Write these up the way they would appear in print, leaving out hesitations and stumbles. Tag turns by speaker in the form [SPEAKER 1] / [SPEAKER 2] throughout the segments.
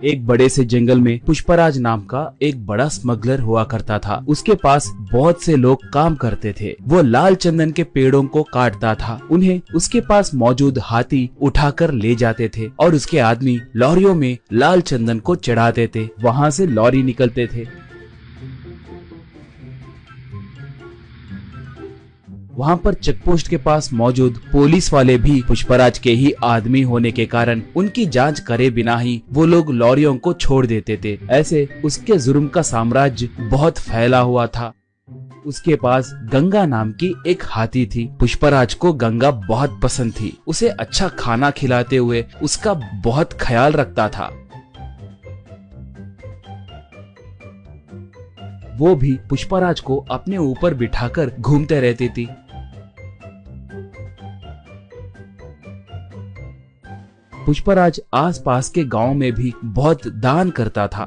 [SPEAKER 1] एक बड़े से जंगल में पुष्पराज नाम का एक बड़ा स्मगलर हुआ करता था। उसके पास बहुत से लोग काम करते थे। वो लाल चंदन के पेड़ों को काटता था। उन्हें उसके पास मौजूद हाथी उठाकर ले जाते थे और उसके आदमी लॉरियों में लाल चंदन को चढ़ाते थे। वहाँ से लॉरी निकलते थे। वहाँ पर चेकपोस्ट के पास मौजूद पुलिस वाले भी पुष्पराज के ही आदमी होने के कारण उनकी जांच करे बिना ही वो लोग लॉरियों को छोड़ देते थे। ऐसे उसके जुर्म का साम्राज्य बहुत फैला हुआ था। उसके पास गंगा नाम की एक हाथी थी। पुष्पराज को गंगा बहुत पसंद थी। उसे अच्छा खाना खिलाते हुए उसका बहुत ख्याल रखता था। वो भी पुष्पराज को अपने ऊपर बिठाकर घूमते रहती थी। पुष्पराज आसपास के गांव में भी बहुत दान करता था।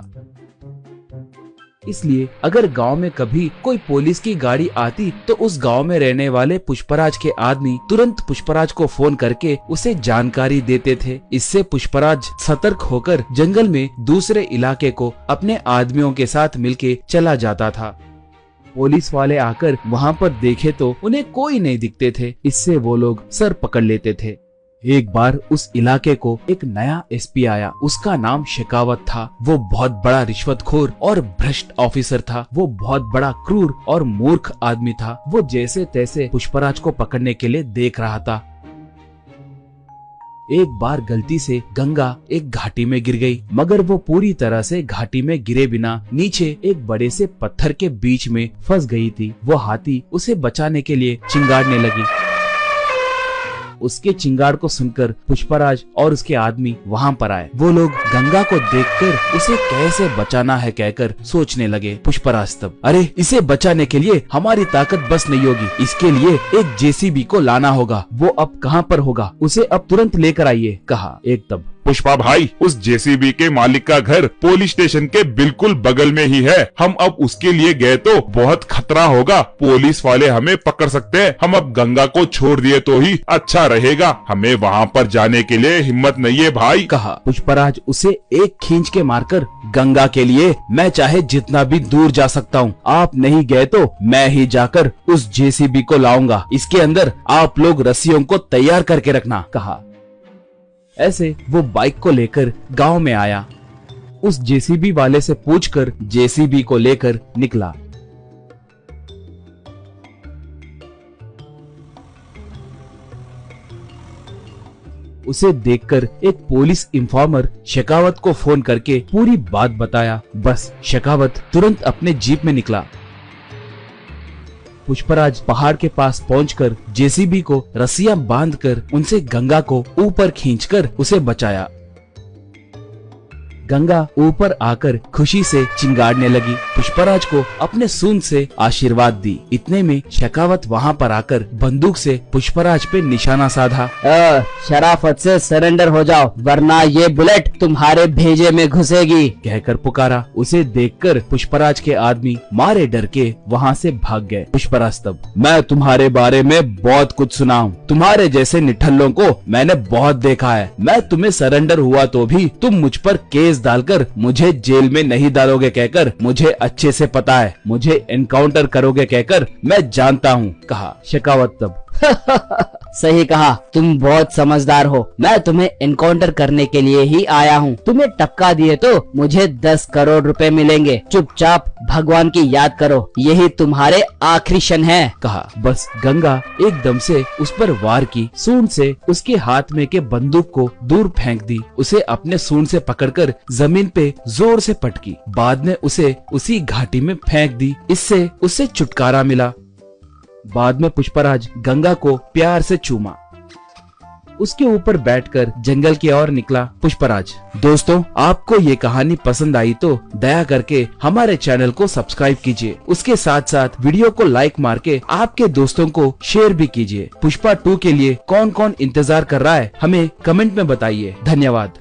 [SPEAKER 1] इसलिए अगर गांव में कभी कोई पुलिस की गाड़ी आती तो उस गांव में रहने वाले पुष्पराज के आदमी तुरंत पुष्पराज को फोन करके उसे जानकारी देते थे। इससे पुष्पराज सतर्क होकर जंगल में दूसरे इलाके को अपने आदमियों के साथ मिलके चला जाता था। पुलिस वाले आकर वहां पर देखे तो उन्हें कोई नहीं दिखते थे। इससे वो लोग सर पकड़ लेते थे। एक बार उस इलाके को एक नया एसपी आया। उसका नाम शेखावत था। वो बहुत बड़ा रिश्वतखोर और भ्रष्ट ऑफिसर था। वो बहुत बड़ा क्रूर और मूर्ख आदमी था। वो जैसे तैसे पुष्पराज को पकड़ने के लिए देख रहा था। एक बार गलती से गंगा एक घाटी में गिर गई, मगर वो पूरी तरह से घाटी में गिरे बिना नीचे एक बड़े से पत्थर के बीच में फंस गई थी। वो हाथी उसे बचाने के लिए चिंगाड़ने लगी। उसके चिंगाड़ को सुनकर पुष्पराज और उसके आदमी वहां पर आए। वो लोग गंगा को देखकर उसे कैसे बचाना है कहकर सोचने लगे। पुष्पराज तब, अरे इसे बचाने के लिए हमारी ताकत बस नहीं होगी। इसके लिए एक जेसीबी को लाना होगा। वो अब कहाँ पर होगा? उसे अब तुरंत लेकर आइए, कहा। एक तब,
[SPEAKER 2] पुष्पा भाई, उस जेसीबी के मालिक का घर पुलिस स्टेशन के बिल्कुल बगल में ही है। हम अब उसके लिए गए तो बहुत खतरा होगा। पुलिस वाले हमें पकड़ सकते हैं। हम अब गंगा को छोड़ दिए तो ही अच्छा रहेगा। हमें वहाँ पर जाने के लिए हिम्मत नहीं है भाई,
[SPEAKER 1] कहा। पुष्पराज उसे एक खींच के मारकर, गंगा के लिए मैं चाहे जितना भी दूर जा सकता हूँ। आप नहीं गए तो मैं ही जाकर उस जेसीबी को लाऊंगा। इसके अंदर आप लोग रस्सियों को तैयार करके रखना, कहा। ऐसे वो बाइक को लेकर गांव में आया। उस जेसीबी वाले से पूछकर जेसीबी को लेकर निकला। उसे देखकर एक पुलिस इंफॉर्मर शेखावत को फोन करके पूरी बात बताया। बस शेखावत तुरंत अपने जीप में निकला। पुष्पराज पहाड़ के पास पहुंचकर जेसीबी को रस्सियां बांधकर उनसे गंगा को ऊपर खींचकर उसे बचाया। गंगा ऊपर आकर खुशी से चिंगाड़ने लगी। पुष्पराज को अपने सूंड से आशीर्वाद दी। इतने में शेखावत वहां पर आकर बंदूक से पुष्पराज पे निशाना साधा।
[SPEAKER 3] शराफत से सरेंडर हो जाओ, वरना ये बुलेट तुम्हारे भेजे में घुसेगी,
[SPEAKER 1] कहकर पुकारा। उसे देखकर पुष्पराज के आदमी मारे डर के वहाँ से भाग गए। पुष्पराज तब, मैं तुम्हारे बारे में बहुत कुछ सुना हूँ। तुम्हारे जैसे निठल्लों को मैंने बहुत देखा है। मैं तुम्हें सरेंडर हुआ तो भी तुम मुझ पर केस डालकर मुझे जेल में नहीं डालोगे कहकर मुझे अच्छे से पता है। मुझे एनकाउंटर करोगे कहकर मैं जानता हूँ, कहा। शेखावत तब,
[SPEAKER 3] सही कहा, तुम बहुत समझदार हो। मैं तुम्हें एनकाउंटर करने के लिए ही आया हूँ। तुम्हें टपका दिए तो मुझे 10 करोड़ रुपए मिलेंगे। चुपचाप भगवान की याद करो, यही तुम्हारे आखिरी क्षण है,
[SPEAKER 1] कहा। बस गंगा एकदम से उस पर वार की। सूंड से उसके हाथ में के बंदूक को दूर फेंक दी। उसे अपने सूंड से पकड़कर जमीन पे जोर से पटकी। बाद में उसे उसी घाटी में फेंक दी। इससे उसे छुटकारा मिला। बाद में पुष्पराज गंगा को प्यार से चूमा। उसके ऊपर बैठकर जंगल की ओर निकला पुष्पराज। दोस्तों, आपको ये कहानी पसंद आई तो दया करके हमारे चैनल को सब्सक्राइब कीजिए। उसके साथ साथ वीडियो को लाइक मार के आपके दोस्तों को शेयर भी कीजिए। पुष्पा 2 के लिए कौन कौन इंतजार कर रहा है हमें कमेंट में बताइए। धन्यवाद।